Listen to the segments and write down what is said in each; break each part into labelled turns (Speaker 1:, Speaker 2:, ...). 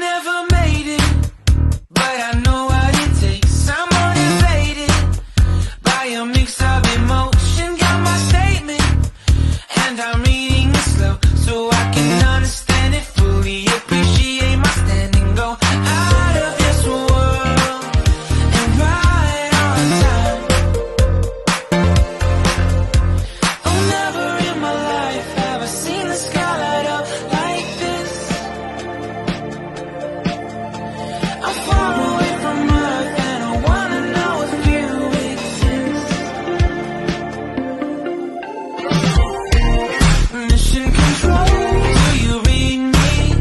Speaker 1: never made it, but I know what it takes. I'm motivated by a mix of emotion. Got my statement, and I'm reading it slow so I can understand it fully. Appreciate my standing, go out of this world and right on time. Oh, never in my life have I seen the sky light up like this. I'm far away from Earth and I wanna know if you exist. Mission control, do you read me?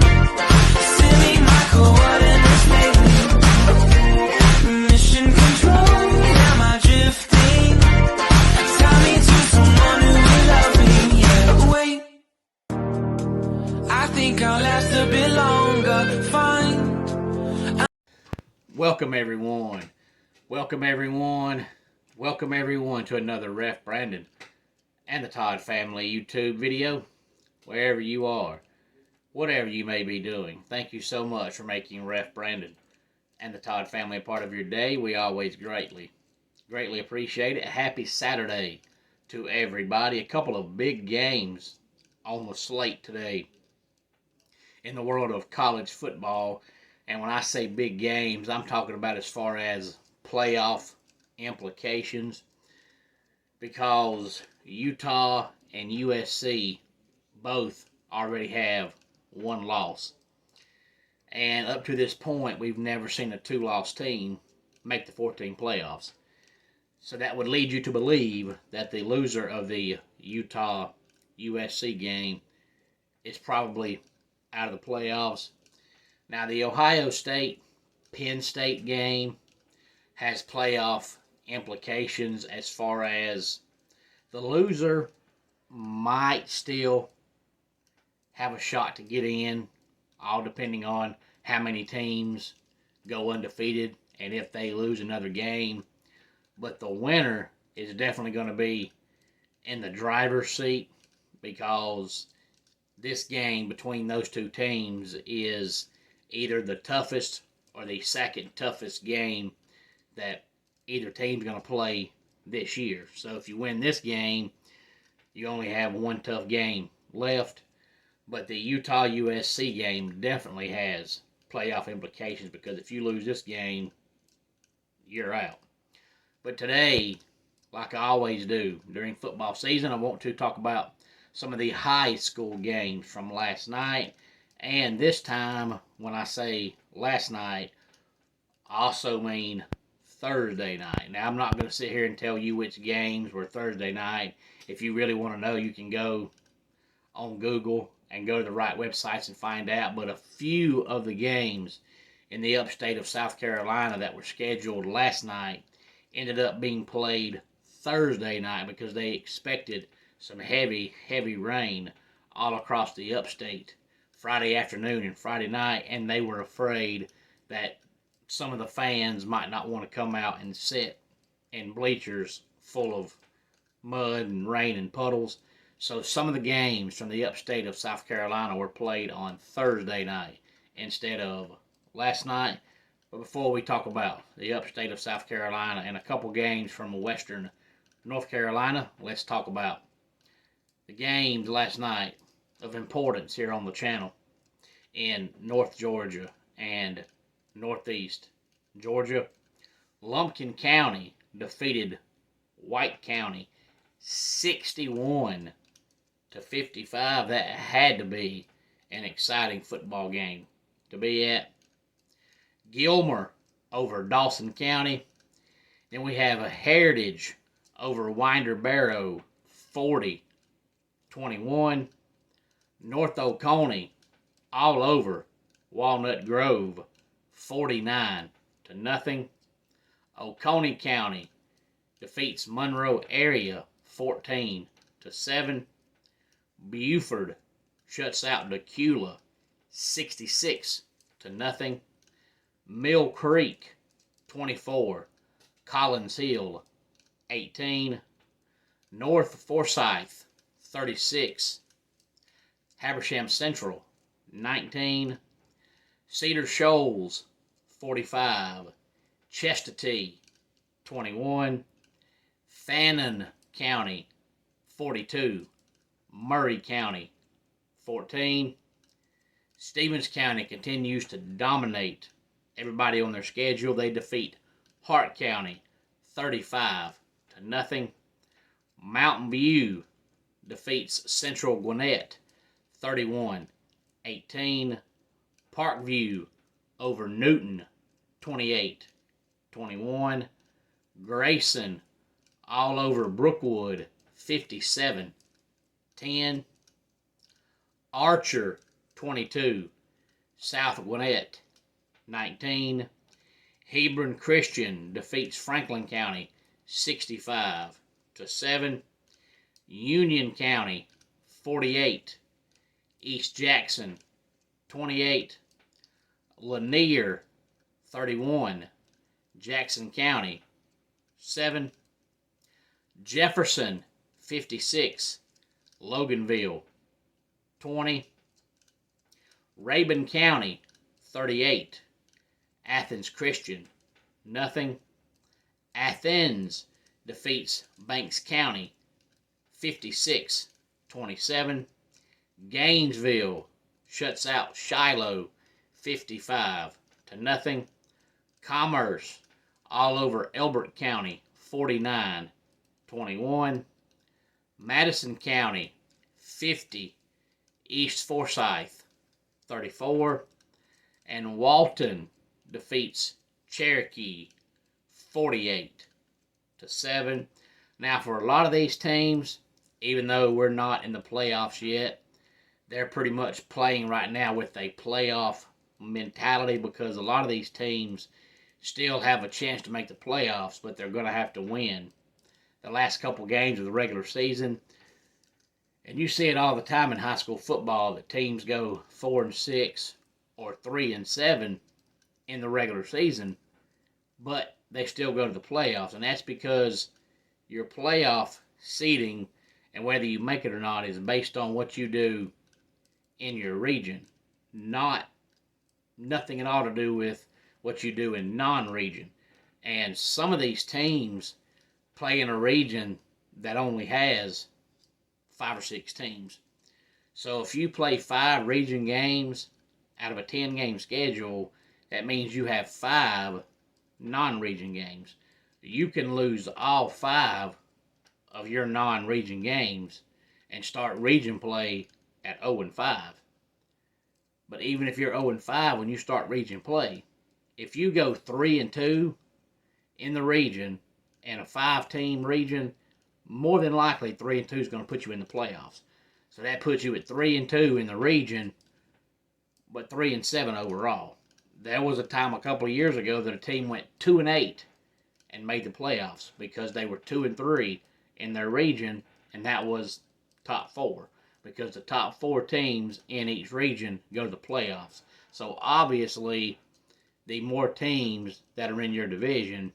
Speaker 1: Send me my coordinates lately. Mission control, am I drifting? Tie me to someone who will love me, yeah. Wait, I think I'll last a bit longer. Fine.
Speaker 2: Welcome everyone. Welcome everyone. Welcome everyone to another Ref Brandon and the Todd family YouTube video. Wherever you are, whatever you may be doing, thank you so much for making Ref Brandon and the Todd family a part of your day. We always greatly appreciate it. Happy Saturday to everybody. A couple of big games on the slate today in the world of college football. And when I say big games, I'm talking about as far as playoff implications, because Utah and USC both already have one loss. And up to this point, we've never seen a two-loss team make the 14 playoffs. So that would lead you to believe that the loser of the Utah-USC game is probably out of the playoffs. Now, the Ohio State-Penn State game has playoff implications as far as the loser might still have a shot to get in, all depending on how many teams go undefeated and if they lose another game. But the winner is definitely going to be in the driver's seat, because this game between those two teams is either the toughest or the second toughest game that either team's going to play this year. So if you win this game, you only have one tough game left. But the Utah-USC game definitely has playoff implications, because if you lose this game, you're out. But today, like I always do during football season, I want to talk about some of the high school games from last night. And this time, when I say last night, I also mean Thursday night. Now, I'm not going to sit here and tell you which games were Thursday night. If you really want to know, you can go on Google and go to the right websites and find out. But a few of the games in the upstate of South Carolina that were scheduled last night ended up being played Thursday night, because they expected some heavy rain all across the upstate Friday afternoon and Friday night, and they were afraid that some of the fans might not want to come out and sit in bleachers full of mud and rain and puddles. So some of the games from the upstate of South Carolina were played on Thursday night instead of last night. But before we talk about the upstate of South Carolina and a couple games from western North Carolina, let's talk about the games last night of importance here on the channel in North Georgia and Northeast Georgia. Lumpkin County defeated White County 61-55. That had to be an exciting football game to be at. Gilmer over Dawson County. Then we have a Heritage over Winder Barrow 40-21. North Oconee all over Walnut Grove 49-0. Oconee County defeats Monroe Area 14-7. Buford shuts out Decula 66-0. Mill Creek 24, Collins Hill 18. North Forsyth 36, Habersham Central 19, Cedar Shoals, 45. Chestatee, 21. Fannin County, 42. Murray County, 14. Stevens County continues to dominate everybody on their schedule. They defeat Hart County 35-0. Mountain View defeats Central Gwinnett 31-18. Parkview over Newton 28-21. Grayson all over Brookwood 57-10. Archer 22. South Gwinnett 19. Hebron Christian defeats Franklin County 65-7. Union County 48. East Jackson 28. Lanier 31. Jackson County 7. Jefferson 56. Loganville 20. Rabun County 38. Athens Christian 0. Athens defeats Banks County 56-27. Gainesville shuts out Shiloh 55-0. Commerce all over Elbert County 49-21. Madison County 50. East Forsyth 34. And Walton defeats Cherokee 48-7. Now, for a lot of these teams, even though we're not in the playoffs yet, they're pretty much playing right now with a playoff mentality, because a lot of these teams still have a chance to make the playoffs, but they're going to have to win the last couple games of the regular season. And you see it all the time in high school football that teams go 4-6 or 3-7 in the regular season, but they still go to the playoffs. And that's because your playoff seeding and whether you make it or not is based on what you do in your region, nothing at all to do with what you do in non-region. And some of these teams play in a region that only has 5 or 6 teams. So if you play 5 region games out of a 10-game schedule, that means you have 5 non-region games. You can lose all 5 of your non-region games and start region play at 0-5. But even if you're 0-5 when you start region play, if you go 3-2 in the region and a 5-team region, more than likely 3-2 is going to put you in the playoffs. So that puts you at 3-2 in the region, but 3-7 overall. There was a time a couple of years ago that a team went 2-8 and made the playoffs because they were 2-3 in their region, and that was top 4, because the top 4 teams in each region go to the playoffs. So obviously, the more teams that are in your division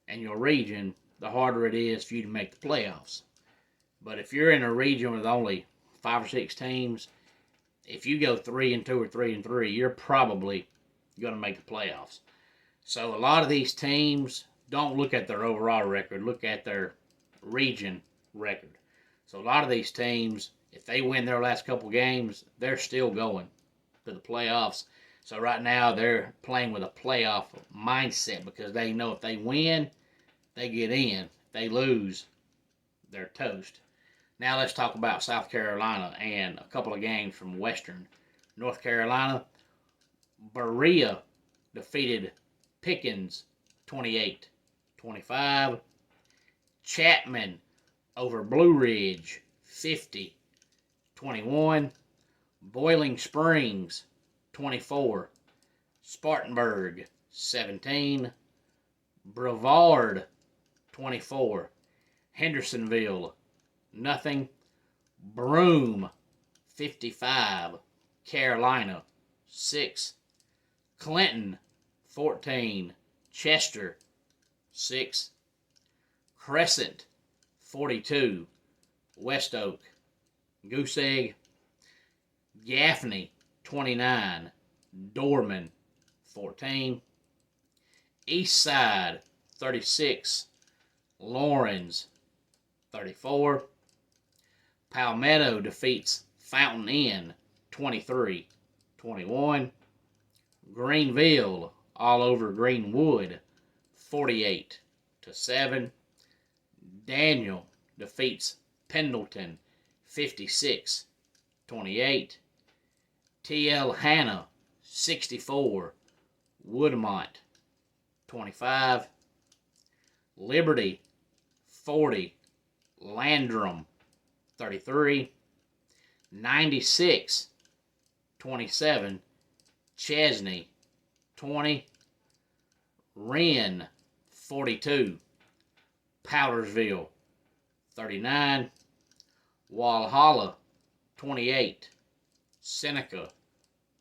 Speaker 2: and your region, the harder it is for you to make the playoffs. But if you're in a region with only 5 or 6 teams, if you go 3-2 or 3-3, you're probably going to make the playoffs. So a lot of these teams don't look at their overall record, look at their region record. So a lot of these teams, if they win their last couple games, they're still going to the playoffs. So right now they're playing with a playoff mindset because they know if they win, they get in. If they lose, they're toast. Now let's talk about South Carolina and a couple of games from Western North Carolina. Berea defeated Pickens 28-25. Chapman over Blue Ridge 50-21. Boiling Springs 24. Spartanburg 17. Brevard 24. Hendersonville 0. Broome 55. Carolina 6. Clinton 14. Chester 6. Crescent 42. West Oak. Goose Egg. Gaffney 29. Dorman 14. East Side 36. Lawrence 34. Palmetto defeats Fountain Inn 23-21. Greenville all over Greenwood 48-7. Daniel defeats Pendleton 56-28. T.L. Hanna 64. Woodmont 25. Liberty 40. Landrum 33. 96-27. Chesney 20. Wren 42. Powdersville 39. Walhalla 28. Seneca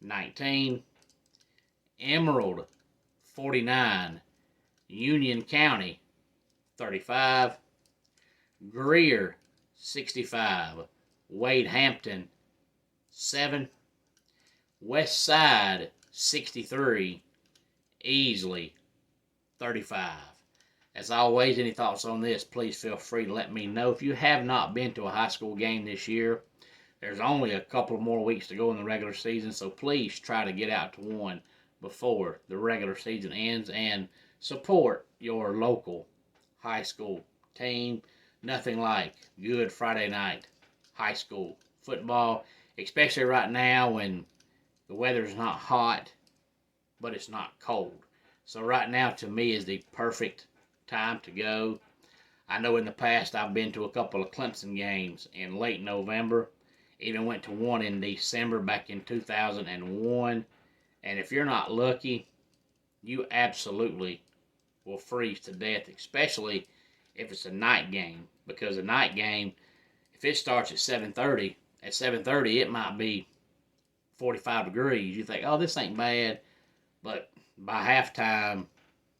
Speaker 2: 19. Emerald 49. Union County 35. Greer 65. Wade Hampton 7. West Side 63. Easley 35. As always, any thoughts on this, please feel free to let me know. If you have not been to a high school game this year, there's only a couple more weeks to go in the regular season, so please try to get out to one before the regular season ends and support your local high school team. Nothing like good Friday night high school football, especially right now when the weather's not hot, but it's not cold. So right now, to me, is the perfect time to go. I know in the past I've been to a couple of Clemson games in late November. Even went to one in December back in 2001. And if you're not lucky, you absolutely will freeze to death, especially if it's a night game. Because a night game, if it starts at 7:30, at 7:30 it might be 45 degrees. You think, oh, this ain't bad. But by halftime,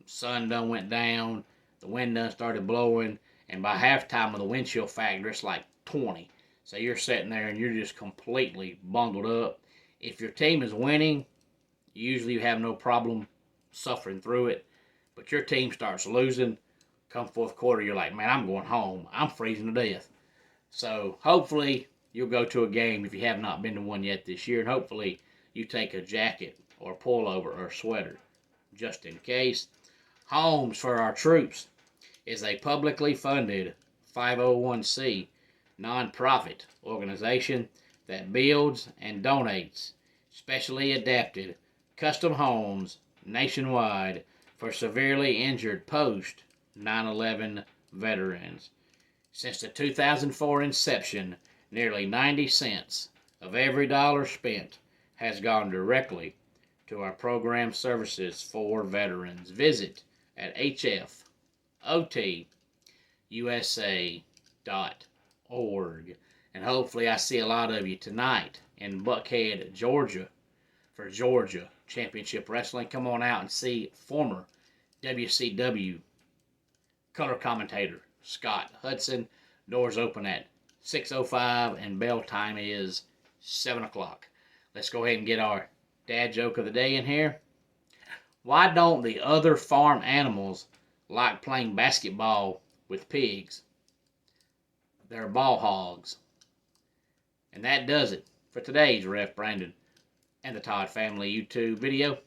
Speaker 2: the sun done went down, the wind done started blowing, and by halftime of the wind chill factor, it's like 20. So you're sitting there and you're just completely bundled up. If your team is winning, usually you have no problem suffering through it. But your team starts losing, come fourth quarter, you're like, man, I'm going home. I'm freezing to death. So hopefully you'll go to a game if you have not been to one yet this year, and hopefully you take a jacket or a pullover or a sweater just in case. Homes for Our Troops is a publicly funded 501c nonprofit organization that builds and donates specially adapted custom homes nationwide for severely injured post 9/11 veterans. Since the 2004 inception, nearly 90 cents of every dollar spent has gone directly to our program services for veterans. Visit at hfotusa.org. And hopefully I see a lot of you tonight in Buckhead, Georgia for Georgia Championship Wrestling. Come on out and see former WCW color commentator Scott Hudson. Doors open at 6:05 and bell time is 7 o'clock. Let's go ahead and get our dad joke of the day in here. Why don't the other farm animals like playing basketball with pigs? They're ball hogs. And that does it for today's Ref Brandon and the Todd Family YouTube video.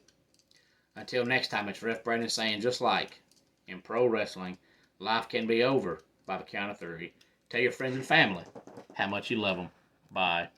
Speaker 2: Until next time, it's Ref Brandon saying, just like in pro wrestling, life can be over by the count of 3. Tell your friends and family how much you love them. Bye.